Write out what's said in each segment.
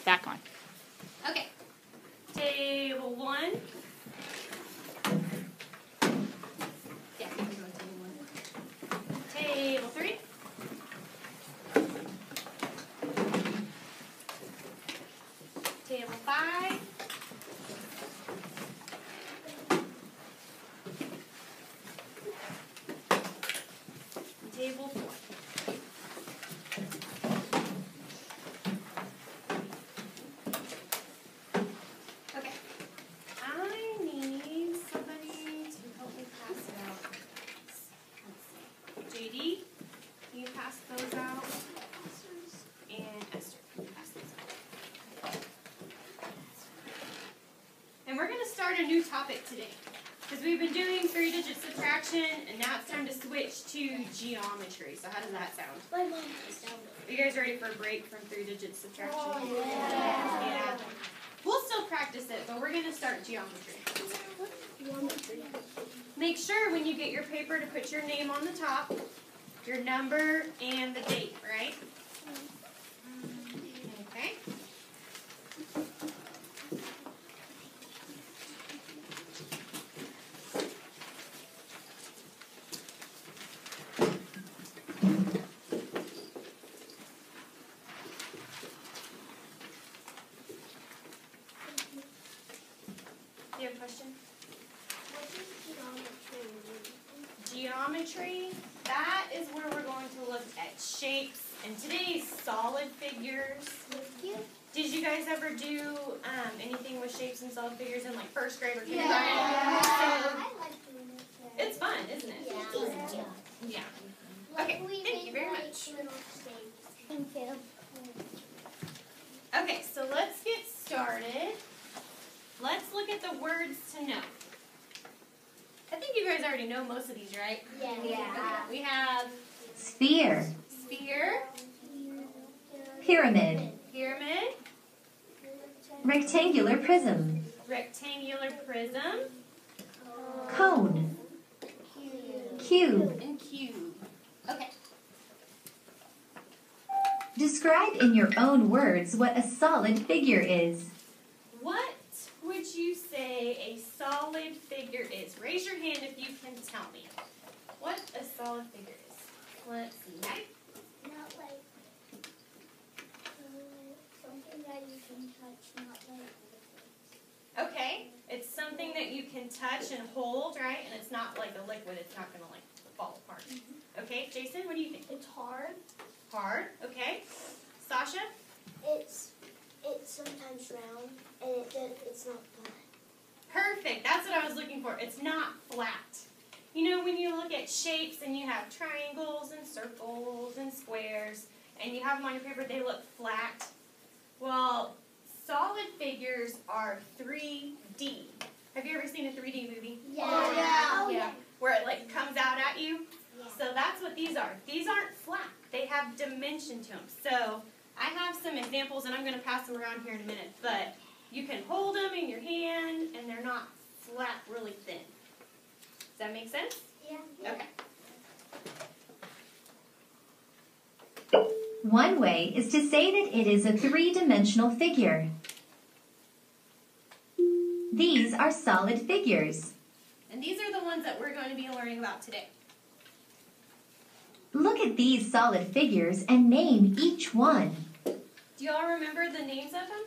back on. Okay. Table 1. Yeah, we're doing table 1. Table 3. Table 5. Table 4. Okay. I need somebody to help me pass it out. Let's see. JD, can you pass those out? And Esther, can you pass those out? And we're going to start a new topic today. Because we've been doing 3-digit subtraction, and now it's time to switch to geometry. So how does that sound? My mom just sounded. Are you guys ready for a break from 3-digit subtraction? Oh, Yeah. We'll still practice it, but we're going to start geometry. Make sure when you get your paper to put your name on the top, your number, and the date, right? Okay. Do you have a question? What is geometry? Geometry, that is where we're going to look at shapes and today's solid figures. Did you guys ever do anything with shapes and solid figures in like first grade or kindergarten? I like doing it. It's fun, isn't it? Yeah. Yeah. Okay, thank you very much. Thank you. Okay, so let's get started. Let's look at the words to know. I think you guys already know most of these, right? Yeah. We have Sphere, sphere, pyramid, pyramid, rectangular prism, rectangular prism, cone, cube. and cube. Okay. Describe in your own words what a solid figure is. What would you say a solid figure is? Raise your hand if you can tell me what a solid figure is. Let's see. Maddie? Not like something that you can touch, not like. Okay. It's something that you can touch and hold, right? And it's not like a liquid. It's not going to like fall apart. Okay. Jason, what do you think? It's hard. Hard. Okay. Sasha? It's sometimes round, and it's not flat. Perfect. That's what I was looking for. It's not flat. You know, when you look at shapes and you have triangles and circles and squares, and you have them on your paper, they look flat. Well, solid figures are 3D. Have you ever seen a 3D movie? Yeah. Yeah. Where it like comes out at you? Yeah. So that's what these are. These aren't flat. They have dimension to them. So I have some examples, and I'm going to pass them around here in a minute. But you can hold them in your hand, and they're not flat, really thin. Does that make sense? Yeah. Okay. One way is to say that it is a three-dimensional figure. These are solid figures. And these are the ones that we're going to be learning about today. Look at these solid figures and name each one. Do you all remember the names of them?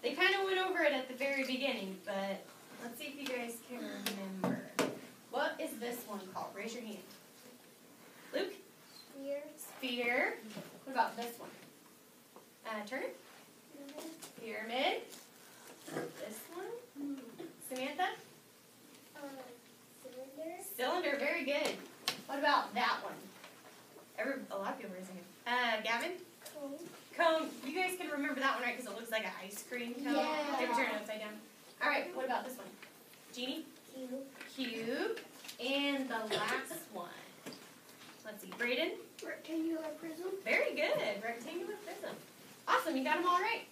They kind of went over it at the very beginning, but let's see if you guys can remember. What is this one called? Raise your hand. Luke? Sphere. What about this one? Turner? Pyramid. This one? Samantha? Cylinder. Cylinder. Very good. What about that one? A lot of people raising it. Gavin? Cone. Cone. You guys can remember that one, right? Because it looks like an ice cream cone. Yeah. Maybe turn it upside down. All right. What about this one? Jeannie? Cube. And the last one. Let's see. Braden? Rectangular prism. Very good. Rectangular prism. Awesome. You got them all right.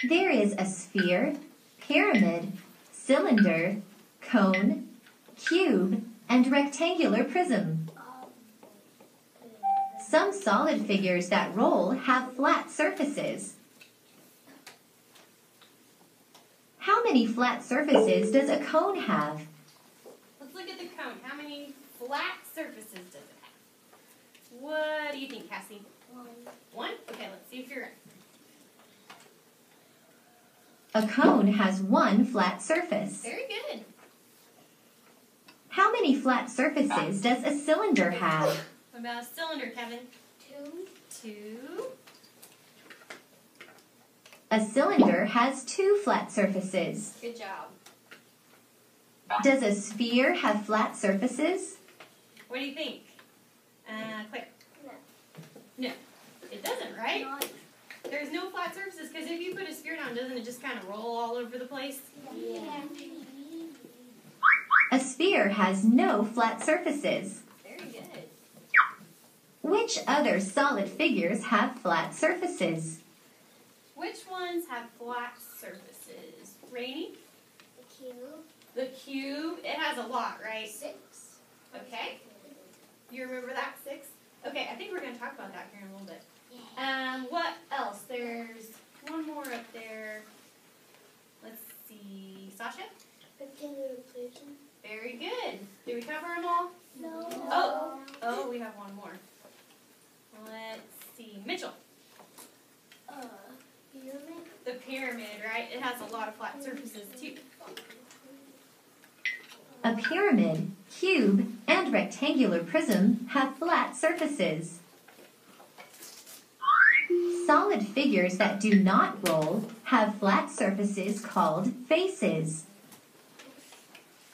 There is a sphere, pyramid, cylinder, cone, cube, and rectangular prism. Some solid figures that roll have flat surfaces. surfaces? How many flat surfaces does a cone have? Let's look at the cone. How many flat surfaces does it have? What do you think, Cassie? One? Okay, let's see if you're right. A cone has one flat surface. Very good. How many flat surfaces does a cylinder have? What about a cylinder, Kevin? Two. A cylinder has two flat surfaces. Good job. Does a sphere have flat surfaces? What do you think? Claire? No. It doesn't, right? There's no flat surfaces because if you put a sphere down, doesn't it just kind of roll all over the place? Yeah. A sphere has no flat surfaces. Very good. Which other solid figures have flat surfaces? Which ones have flat surfaces? Rainy? The cube. The cube. It has a lot, right? 6. Okay. You remember that? 6? Okay, I think we're going to talk about that here in a little bit. What else? There's one more up there. Let's see. Sasha? Rectangular prism. Very good. Did we cover them all? No. Oh, we have one more. Let's see. Mitchell. Pyramid. The pyramid, right? It has a lot of flat surfaces too. A pyramid, cube, and rectangular prism have flat surfaces. Solid figures that do not roll have flat surfaces called faces.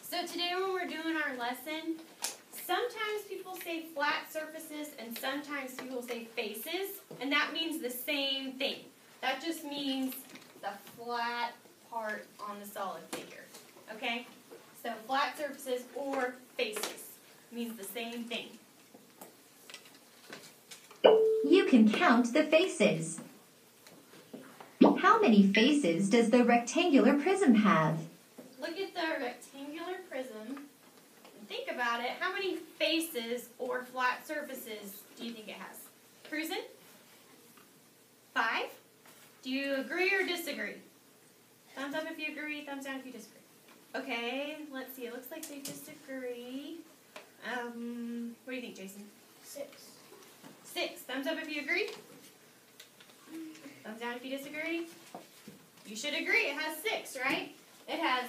So today when we're doing our lesson, sometimes people say flat surfaces and sometimes people say faces, and that means the same thing. That just means the flat part on the solid figure, okay? So flat surfaces or faces means the same thing. You can count the faces. How many faces does the rectangular prism have? Look at the rectangular prism and think about it. How many faces or flat surfaces do you think it has? Cruzen? 5? Do you agree or disagree? Thumbs up if you agree, thumbs down if you disagree. Okay, let's see. It looks like they disagree. What do you think, Jason? 6. 6. Thumbs up if you agree. Thumbs down if you disagree. You should agree. It has 6, right? It has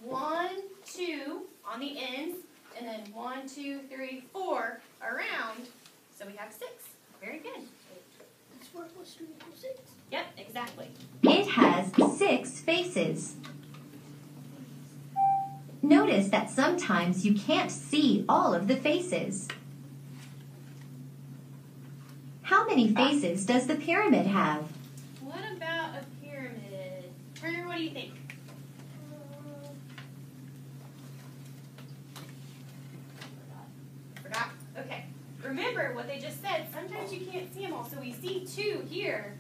1, 2 on the ends, and then 1, 2, 3, 4 around. So we have 6. Very good. That's 4 plus 2 equals 6. Yep, exactly. It has 6 faces. Notice that sometimes you can't see all of the faces. How many faces does the pyramid have? What about a pyramid? Turner, what do you think? Forgot? Okay. Remember what they just said. Sometimes you can't see them all. So we see 2 here,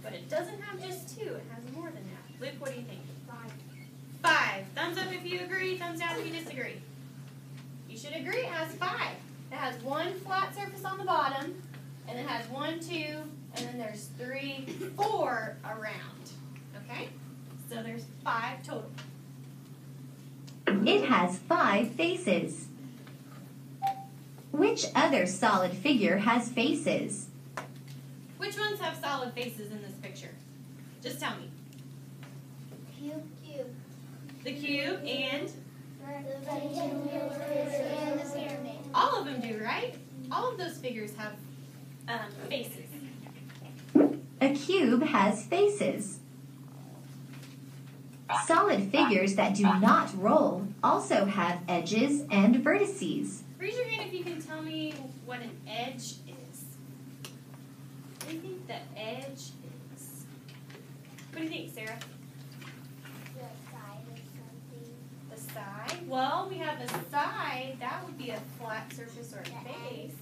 but it doesn't have just 2. It has more than that. Luke, what do you think? 5. Thumbs up if you agree. Thumbs down if you disagree. You should agree. It has 5. It has 1 flat surface on the bottom, and it has 1, 2, and then there's 3, 4 around. Okay? So there's 5 total. It has 5 faces. Which other solid figure has faces? Which ones have solid faces in this picture? Just tell me. Cube. The cube and The rectangular prism and the pyramid. all of them do, right? All of those figures have faces. A cube has faces. Solid figures that do not roll also have edges and vertices. Raise your hand if you can tell me what an edge is. What do you think the edge is? What do you think, Sarah? The side of something. The side? Well, we have a side. That would be a flat surface or a face.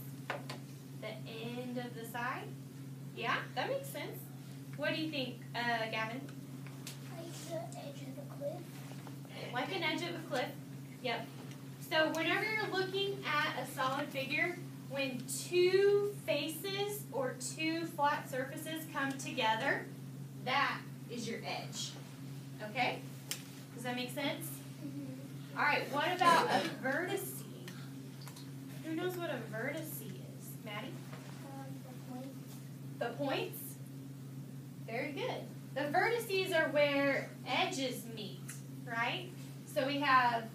The end of the side? Yeah, that makes sense. What do you think, Gavin? Like the edge of the cliff. Like an edge of a cliff. Yep. So whenever you're looking at a solid figure, when two faces or two flat surfaces come together, that is your edge. Okay? Does that make sense? All right, what about a vertice? Who knows what a vertice is? Maddie? The points? Very good. The vertices are where edges meet, right? So we have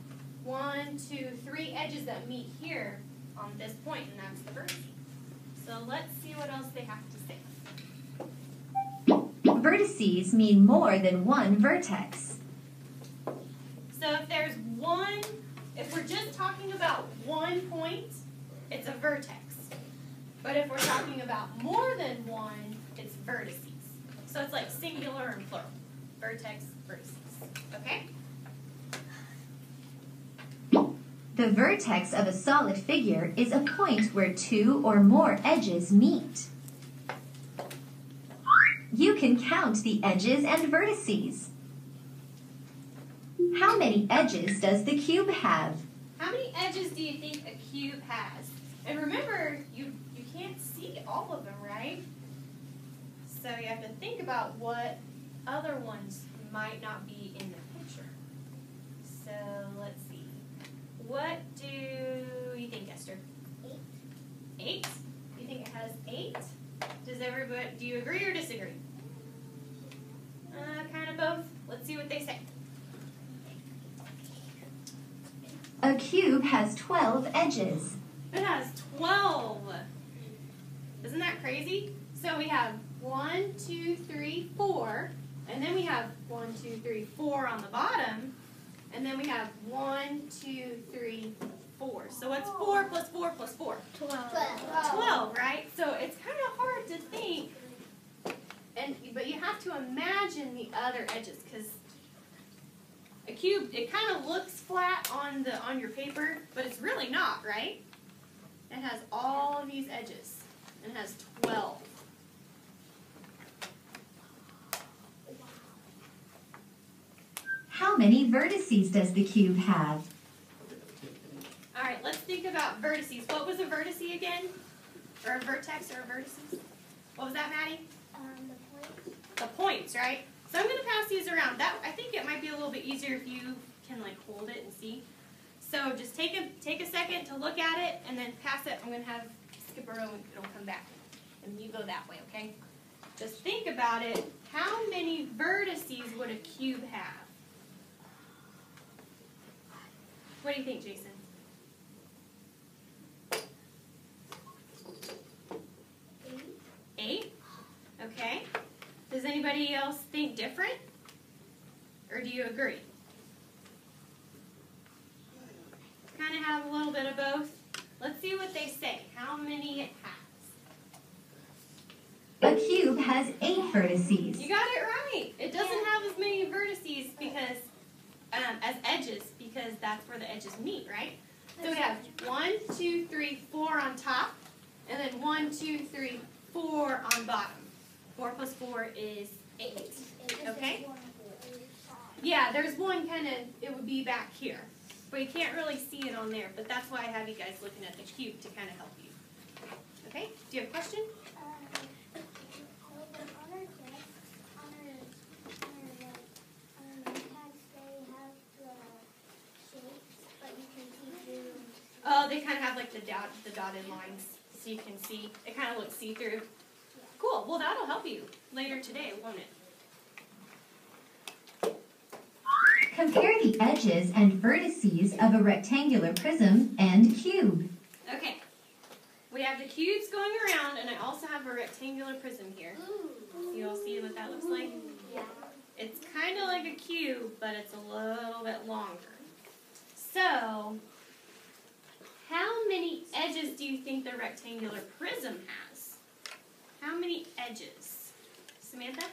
1, 2, 3 edges that meet here on this point, and that's the vertice. So let's see what else they have to say. Vertices mean more than one vertex. So if we're just talking about one point, it's a vertex. But if we're talking about more than one, it's vertices. So it's like singular and plural. Vertex, vertices. Okay? The vertex of a solid figure is a point where two or more edges meet. You can count the edges and vertices. How many edges does the cube have? How many edges do you think a cube has? And remember, you can't see all of them, right? So you have to think about what other ones might not be in the picture. So let's see. What do you think, Esther? 8. 8? You think it has 8? Does everybody, do you agree or disagree? Kind of both. Let's see what they say. A cube has 12 edges. It has 12. Isn't that crazy? So we have 1, 2, 3, 4, and then we have 1, 2, 3, 4 on the bottom, and then we have 1, 2, 3, 4. So what's 4 plus 4 plus 4? 12, right? So it's kind of hard to think, but you have to imagine the other edges, because a cube, it kind of looks flat on your paper, but it's really not, right? It has all of these edges. It has 12. How many vertices does the cube have? All right, let's think about vertices. What was a vertice again? Or a vertex or a vertices? What was that, Maddie? The points. The points, right? So I'm going to pass these around. I think it might be a little bit easier if you can like hold it and see. So just take a second to look at it and then pass it. I'm going to have skip a row and it'll come back. And you go that way, okay? Just think about it. How many vertices would a cube have? What do you think, Jason? 8? Okay. Does anybody else think different? Or do you agree? Kind of have a little bit of both. Let's see what they say. How many it has. A cube has 8 vertices. You got it right. It doesn't have as many vertices because as edges, because that's where the edges meet, right? So we have 1, 2, 3, 4 on top, and then 1, 2, 3, 4 on bottom. 4 plus 4 is 8. Okay? Yeah, there's one kind of, it would be back here. But you can't really see it on there, but that's why I have you guys looking at the cube to kind of help you. Okay? Do you have a question? Oh, they kind of have like the dotted lines, so you can see. It kind of looks see-through. Cool. Well, that'll help you later today, won't it? Compare the edges and vertices of a rectangular prism and cube. Okay. We have the cubes going around, and I also have a rectangular prism here. You all see what that looks like? Yeah. It's kind of like a cube, but it's a little bit longer. So, how many edges do you think the rectangular prism has? How many edges? Samantha?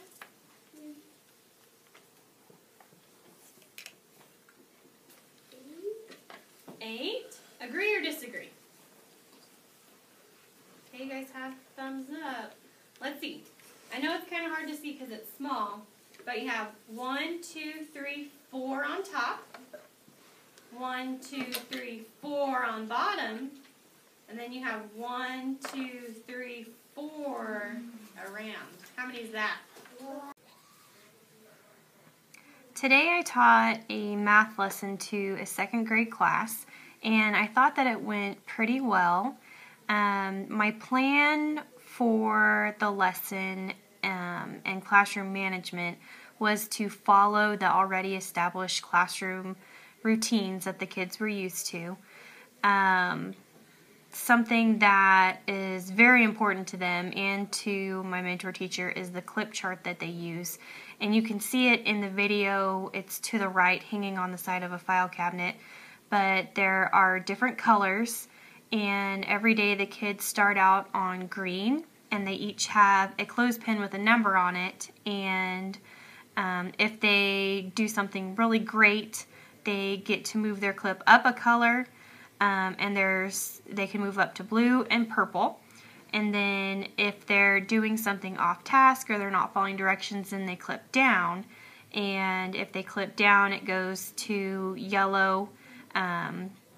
8. Agree or disagree? Okay, you guys have thumbs up. Let's see. I know it's kind of hard to see because it's small, but you have 1, 2, 3, 4 on top, 1, 2, 3, 4 on bottom, And then you have 1, 2, 3, 4 around. How many is that? Today I taught a math lesson to a 2nd grade class, and I thought that it went pretty well. My plan for the lesson and classroom management was to follow the already established classroom routines that the kids were used to. Something that is very important to them and to my mentor teacher is the clip chart that they use. And you can see it in the video. It's to the right, hanging on the side of a file cabinet. But there are different colors, and every day the kids start out on green, and they each have a clothespin with a number on it. And if they do something really great, they get to move their clip up a color. And they can move up to blue and purple. And then if they're doing something off task or they're not following directions, then they clip down. And if they clip down, it goes to yellow,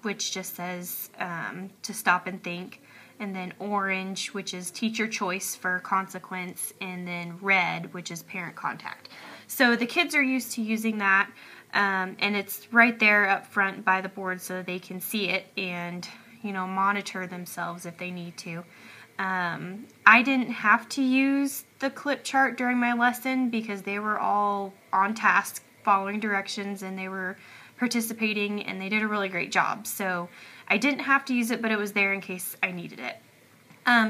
which just says to stop and think. And then orange, which is teacher choice for consequence. And then red, which is parent contact. So the kids are used to using that. And it's right there up front by the board so they can see it and, monitor themselves if they need to. I didn't have to use the clip chart during my lesson because they were all on task, following directions, and they were participating, and they did a really great job. So I didn't have to use it, but it was there in case I needed it.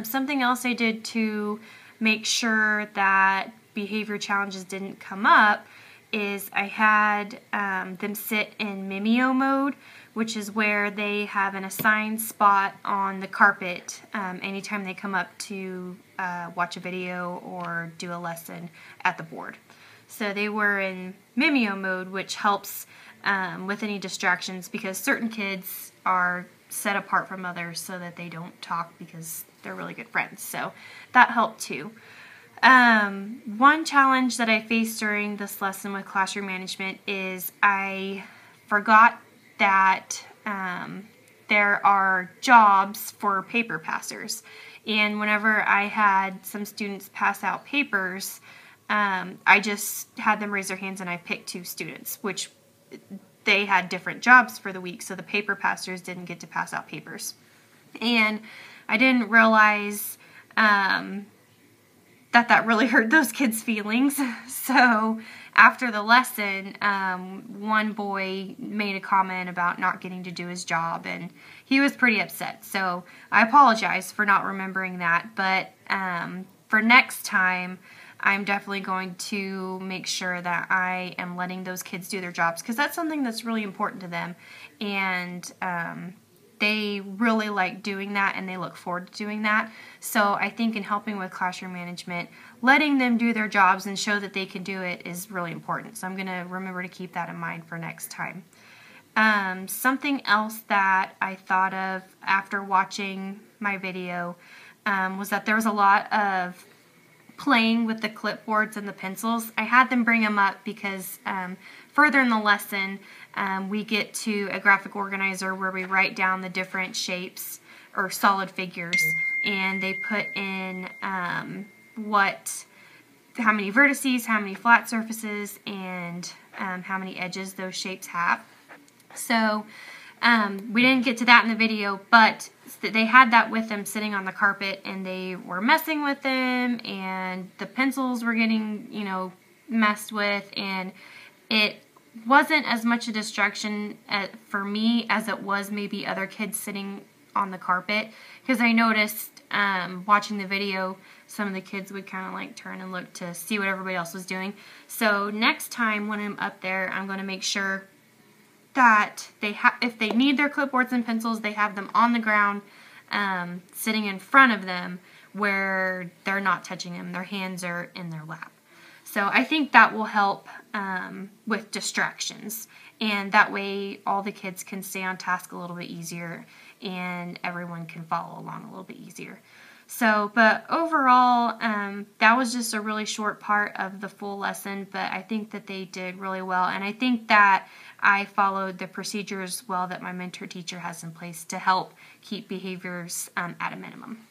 Something else I did to make sure that behavior challenges didn't come up is I had them sit in Mimeo mode, which is where they have an assigned spot on the carpet anytime they come up to watch a video or do a lesson at the board. So they were in Mimeo mode, which helps with any distractions because certain kids are set apart from others so that they don't talk because they're really good friends. So that helped too. One challenge that I faced during this lesson with classroom management is I forgot that there are jobs for paper passers. And whenever I had some students pass out papers, I just had them raise their hands and I picked 2 students, which they had different jobs for the week, so the paper passers didn't get to pass out papers. And I didn't realize that really hurt those kids' feelings. So after the lesson, one boy made a comment about not getting to do his job, and he was pretty upset. So I apologize for not remembering that, but for next time, I'm definitely going to make sure that I am letting those kids do their jobs because that's something that's really important to them, and they really like doing that and they look forward to doing that. So I think in helping with classroom management, letting them do their jobs and show that they can do it is really important. So I'm going to remember to keep that in mind for next time. Something else that I thought of after watching my video was that there was a lot of playing with the clipboards and the pencils. I had them bring them up because further in the lesson, we get to a graphic organizer where we write down the different shapes or solid figures, and they put in how many vertices, how many flat surfaces, and how many edges those shapes have. So we didn't get to that in the video, but they had that with them sitting on the carpet, and they were messing with them, and the pencils were getting, messed with, and it wasn't as much a distraction for me as it was maybe other kids sitting on the carpet, because I noticed watching the video, some of the kids would kind of like turn and look to see what everybody else was doing. So next time when I'm up there, I'm going to make sure that if they need their clipboards and pencils, they have them on the ground, sitting in front of them where they're not touching them. Their hands are in their lap. So I think that will help with distractions, and that way all the kids can stay on task a little bit easier and everyone can follow along a little bit easier. So, but overall, that was just a really short part of the full lesson, but I think that they did really well, and I think that I followed the procedures well that my mentor teacher has in place to help keep behaviors at a minimum.